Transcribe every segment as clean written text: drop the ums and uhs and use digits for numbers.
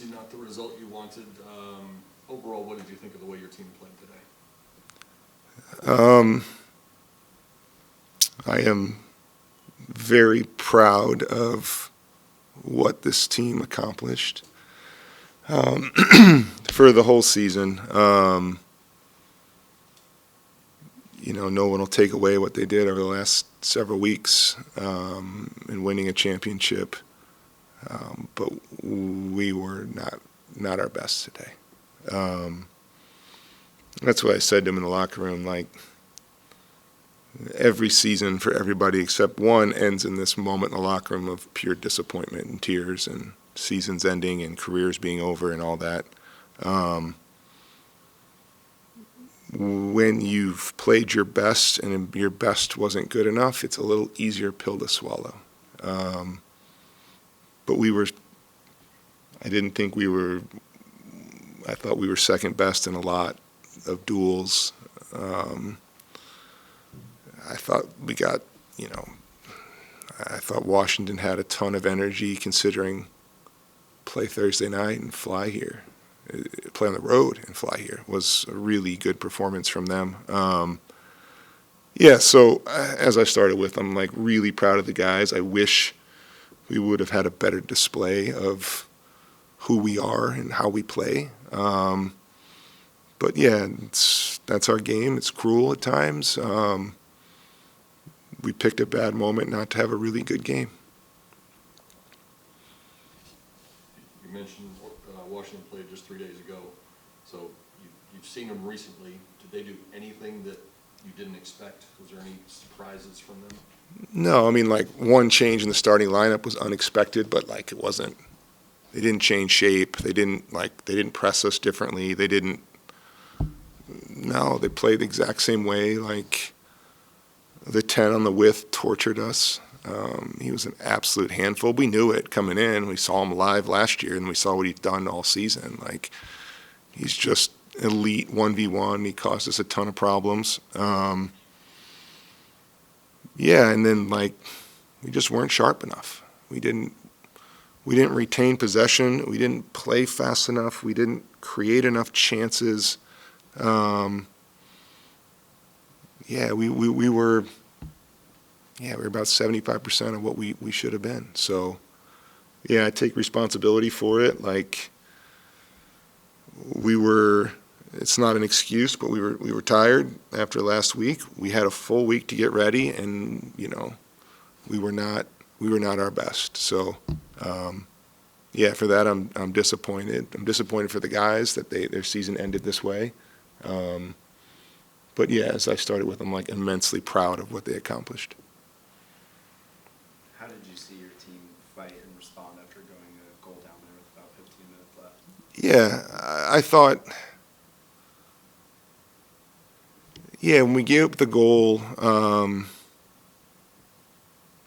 obviously not the result you wanted. Overall, what did you think of the way your team played today? I am very proud of what this team accomplished for the whole season. No one will take away what they did over the last several weeks in winning a championship. But we were not our best today. That's what I said to him in the locker room. Like, every season for everybody except one ends in this moment in the locker room of pure disappointment and tears and seasons ending and careers being over and all that. When you've played your best and your best wasn't good enough, it's a little easier pill to swallow. But I thought we were second best in a lot of duels. I thought I thought Washington had a ton of energy considering play Thursday night and fly here. Play on the road and fly here was a really good performance from them. So as I started with, I'm like really proud of the guys. I wish we would have had a better display of who we are and how we play. But yeah, that's our game. It's cruel at times. We picked a bad moment not to have a really good game. You mentioned Washington played just 3 days ago, so you've seen them recently. Did they do anything that you didn't expect? Was there any surprises from them? No, I mean, like, one change in the starting lineup was unexpected, but like it wasn't. They didn't change shape. They didn't press us differently. They played the exact same way. Like, the 10 on the width tortured us. He was an absolute handful. We knew it coming in. We saw him live last year, and we saw what he'd done all season. Like, he's just elite 1v1. He caused us a ton of problems. And then, like, we just weren't sharp enough. We didn't retain possession. We didn't play fast enough. We didn't create enough chances. We were about 75% of what we should have been. So, I take responsibility for it. Like, it's not an excuse, but we were tired after last week. We had a full week to get ready, and we were not our best. So, for that I'm disappointed. I'm disappointed for the guys that their season ended this way. But as I started with, I'm like immensely proud of what they accomplished. How did you see your team fight and respond after going a goal down there with about 15 minutes left? I thought, when we gave up the goal, it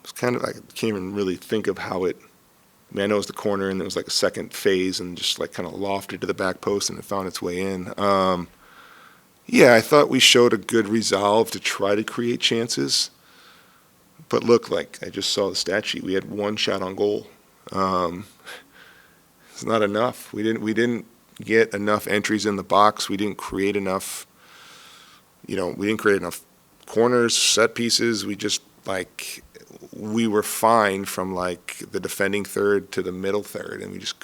was kind of, I can't even really think of how it, I know it was the corner and there was like a second phase and just like kind of lofted to the back post and it found its way in. I thought we showed a good resolve to try to create chances. But look, like I just saw the stat sheet, we had one shot on goal. It's not enough. We didn't get enough entries in the box. We didn't create enough. We didn't create enough corners, set pieces. We were fine from like the defending third to the middle third, and we just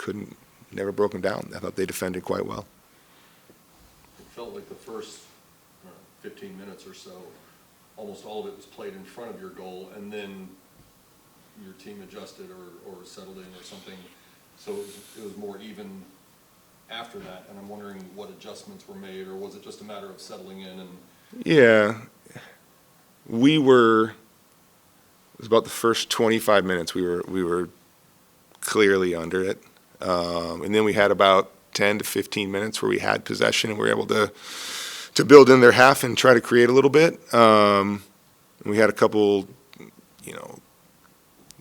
never broke them down. I thought they defended quite well. It felt like the first 15 minutes or so, almost all of it was played in front of your goal, and then your team adjusted or settled in or something. So it was more even after that, and I'm wondering what adjustments were made, or was it just a matter of settling in? And it was about the first 25 minutes we were clearly under it, and then we had about 10 to 15 minutes where we had possession and we were able to build in their half and try to create a little bit. And we had a couple, I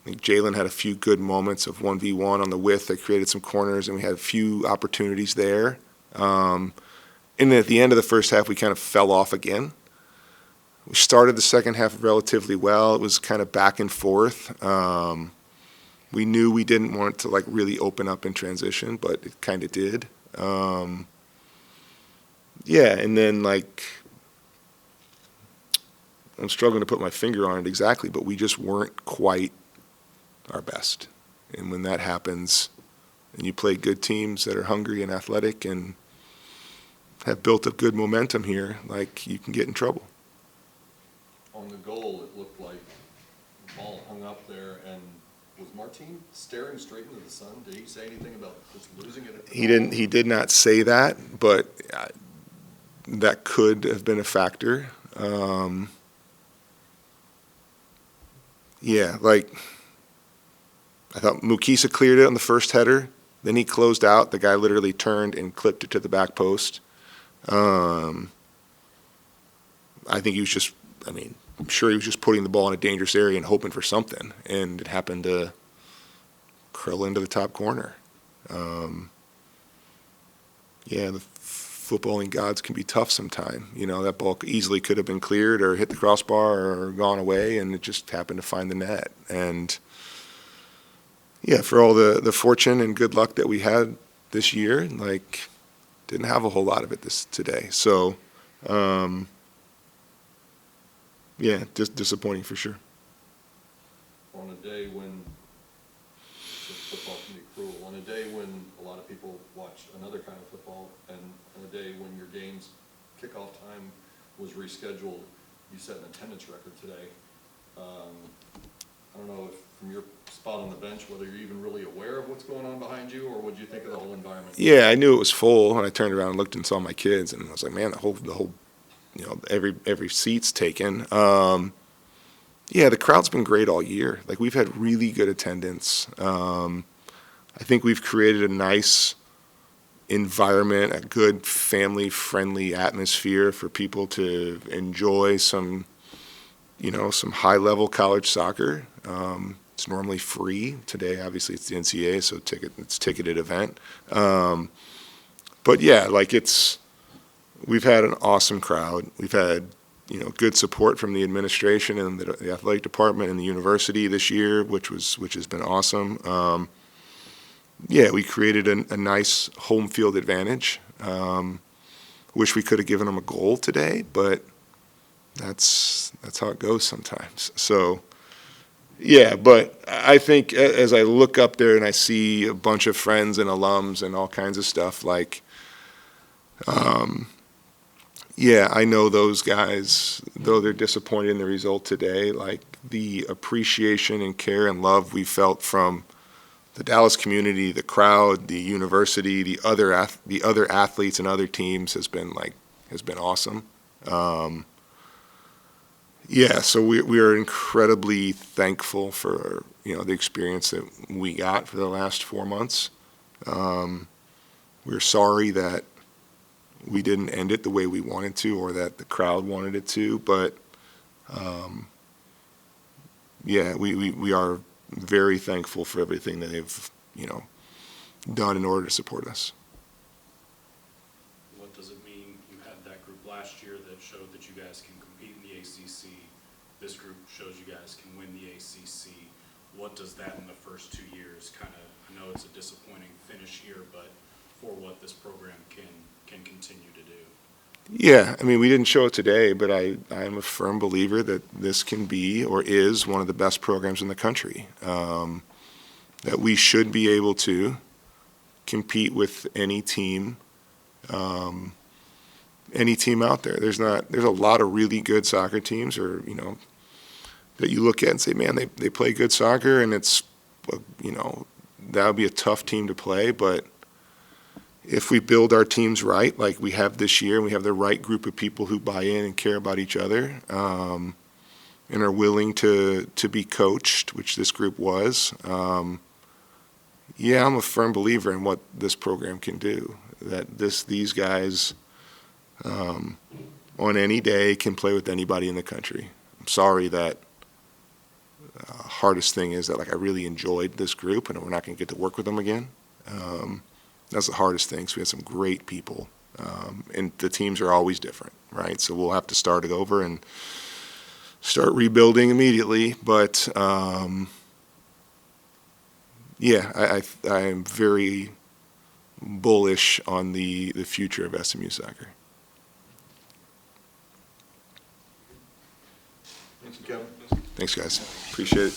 think Jalen had a few good moments of 1v1 on the width that created some corners, and we had a few opportunities there. And then at the end of the first half, we kind of fell off again. We started the second half relatively well. It was kind of back and forth. We knew we didn't want to like really open up in transition, but it kind of did. Yeah, and then like, I'm struggling to put my finger on it exactly, but we just weren't quite our best. And when that happens, and you play good teams that are hungry and athletic and have built up good momentum here, like you can get in trouble. On the goal, it looked like the ball hung up there, and was Martin staring straight into the sun? Did he say anything about just losing it at the He didn't. He did not say that, but that could have been a factor. Yeah, like I thought Mukisa cleared it on the first header. Then he closed out. The guy literally turned and clipped it to the back post. I think he was just, I mean, I'm sure he was just putting the ball in a dangerous area and hoping for something, and it happened to curl into the top corner. Yeah, the footballing gods can be tough sometime. You know, that ball easily could have been cleared or hit the crossbar or gone away, and it just happened to find the net. And yeah, for all the fortune and good luck that we had this year, like, didn't have a whole lot of it today. So, yeah, just disappointing for sure. On a day when football can be cruel, on a day when a lot of people watch another kind of football, and on a day when your game's kickoff time was rescheduled, you set an attendance record today. I don't know if from your spot on the bench, whether you're even really aware of what's going on behind you, or what you think of the whole environment? Yeah, I knew it was full, and I turned around and looked and saw my kids, and I was like, man, the whole, you know, every seat's taken. Yeah, the crowd's been great all year. Like, we've had really good attendance. I think we've created a nice environment, a good family-friendly atmosphere for people to enjoy some, you know, some high-level college soccer. It's normally free. Today, obviously, it's the NCAA, so it's ticketed event. But yeah, like we've had an awesome crowd. We've had, you know, good support from the administration and the athletic department and the university this year, which has been awesome. Yeah, we created a nice home field advantage. Wish we could have given them a goal today, but that's how it goes sometimes. So, yeah, but I think as I look up there and I see a bunch of friends and alums and all kinds of stuff, like, yeah, I know those guys, though they're disappointed in the result today, like the appreciation and care and love we felt from the Dallas community, the crowd, the university, the other athletes and other teams has been awesome. Yeah, so we are incredibly thankful for, you know, the experience that we got for the last 4 months. We're sorry that we didn't end it the way we wanted to, or that the crowd wanted it to, but yeah, we are very thankful for everything that they've, you know, done in order to support us. What does it mean? You had that group last year that showed that you guys can compete in the ACC. This group shows you guys can win the ACC. What does that in the first 2 years kind of, I know it's a disappointing finish here, but for what this program can continue to do? Yeah, I mean, we didn't show it today, but I am a firm believer that this can be or is one of the best programs in the country. That we should be able to compete with any team out there. There's a lot of really good soccer teams, or, you know, that you look at and say, man, they play good soccer, and it's, you know, that would be a tough team to play. But if we build our teams right, like we have this year, and we have the right group of people who buy in and care about each other, and are willing to be coached, which this group was, yeah, I'm a firm believer in what this program can do. That these guys, on any day, can play with anybody in the country. I'm sorry that hardest thing is that, like, I really enjoyed this group, and we're not going to get to work with them again. That's the hardest thing. So we had some great people, and the teams are always different, right? So we'll have to start it over and start rebuilding immediately. But yeah, I am very bullish on the future of SMU soccer. Thank you, Kevin. Thanks, guys. Appreciate it.